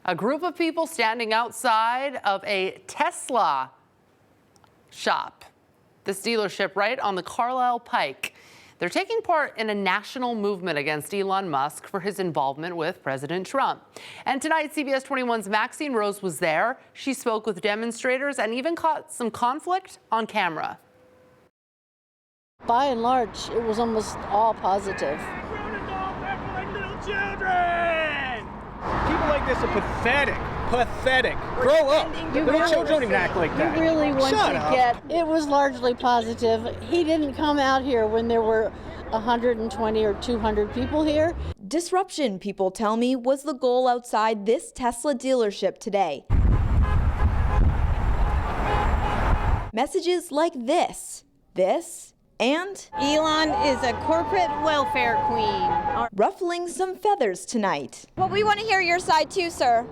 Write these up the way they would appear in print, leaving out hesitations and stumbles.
A group of people standing outside of a Tesla shop, this dealership right on the Carlisle Pike. They're taking part in a national movement against Elon Musk for his involvement with President Trump. And tonight, CBS 21's Maxine Rose was there. She spoke with demonstrators and even caught some conflict on camera. By and large, it was almost all positive. People like this are pathetic. Pathetic. Grow up. Little children don't even act like that. You really want to get. It was largely positive. He didn't come out here when there were 120 or 200 people here. Disruption, people tell me, was the goal outside this Tesla dealership today. Messages like this, and Elon is a corporate welfare queen. Ruffling some feathers tonight. Well, we want to hear your side too, sir.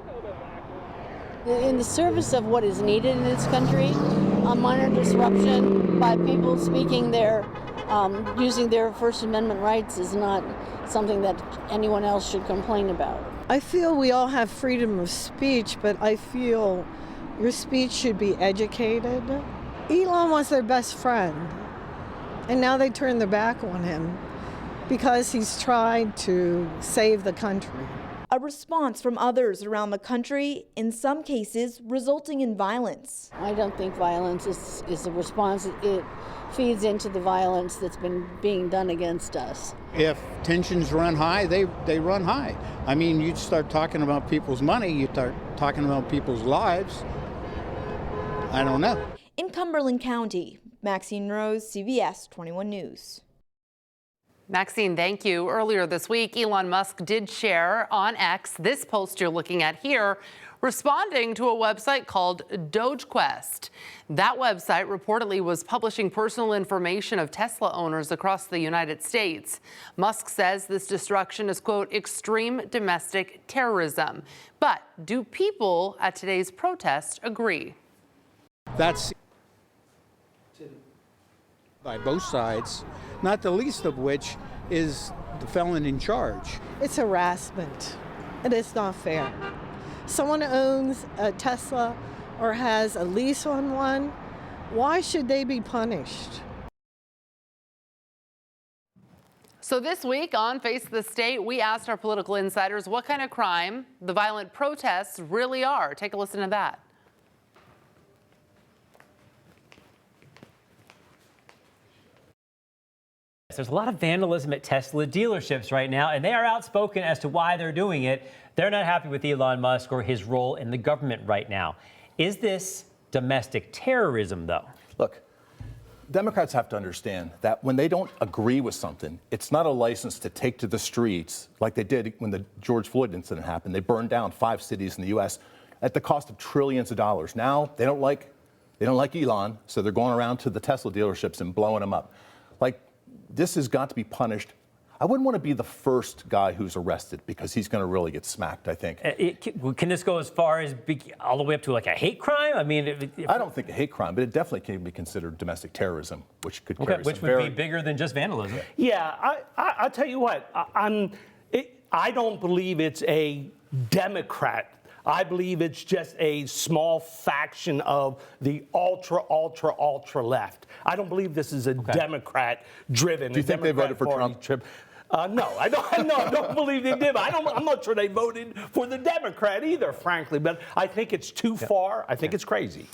In the service of what is needed in this country, a minor disruption by people speaking their, using their First Amendment rights is not something that anyone else should complain about. I feel we all have freedom of speech, but I feel your speech should be educated. Elon was their best friend, and now they turn their back on him because he's tried to save the country. A response from others around the country, in some cases resulting in violence. I don't think violence is a response. It feeds into the violence that's been being done against us. If tensions run high, they run high. I mean, you start talking about people's money, you start talking about people's lives. I don't know. In Cumberland County, Maxine Rose, CBS 21 News. Maxine, thank you. Earlier this week, Elon Musk did share on X this post you're looking at here, responding to a website called DogeQuest. That website reportedly was publishing personal information of Tesla owners across the United States. Musk says this destruction is, quote, extreme domestic terrorism. But do people at today's protest agree? That's by both sides, not the least of which is the felon in charge. It's harassment, and it's not fair. Someone owns a Tesla or has a lease on one. Why should they be punished? So this week on Face the State, we asked our political insiders what kind of crime the violent protests really are. Take a listen to that. There's a lot of vandalism at Tesla dealerships right now, and they are outspoken as to why they're doing it. They're not happy with Elon Musk or his role in the government right now. Is this domestic terrorism, though? Look, Democrats have to understand that when they don't agree with something, it's not a license to take to the streets like they did when the George Floyd incident happened. They burned down 5 cities in the U.S. at the cost of trillions of dollars. Now they don't like Elon, so they're going around to the Tesla dealerships and blowing them up. This has got to be punished. I wouldn't want to be the first guy who's arrested because he's going to really get smacked, I think. Can this go as far as all the way up to like a hate crime? I mean, I don't think a hate crime, but it definitely can be considered domestic terrorism, which could carry which would be bigger than just vandalism. Yeah, I'll tell you what, I don't believe it's a Democrat. I believe it's just a small faction of the ultra left. I don't believe this is a Democrat-driven. Do you think they voted for Trump? No, I don't believe they did. I'm not sure they voted for the Democrat either, frankly. But I think it's too far. I think it's crazy.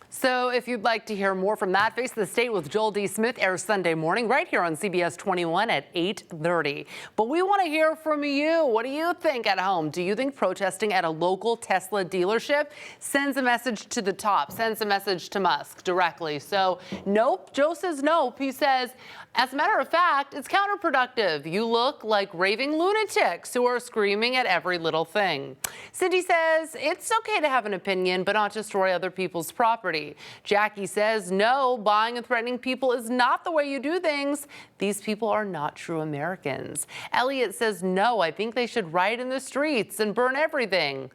So if you'd like to hear more from that, Face the State with Joel D. Smith airs Sunday morning right here on CBS 21 at 8:30. But we want to hear from you. What do you think at home? Do you think protesting at a local Tesla dealership sends a message to the top, sends a message to Musk directly? So nope. Joe says nope. He says, as a matter of fact, it's counterproductive. You look like raving lunatics who are screaming at every little thing. Cindy says it's okay to have an opinion, but not destroy other people's property. Jackie says, no, buying and threatening people is not the way you do things. These people are not true Americans. Elliot says, no, I think they should riot in the streets and burn everything.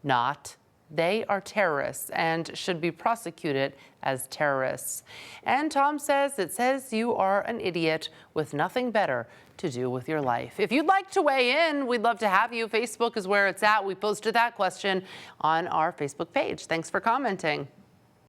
Not. They are terrorists and should be prosecuted as terrorists. And Tom says it says you are an idiot with nothing better to do with your life. If you'd like to weigh in, we'd love to have you. Facebook is where it's at. We posted that question on our Facebook page. Thanks for commenting.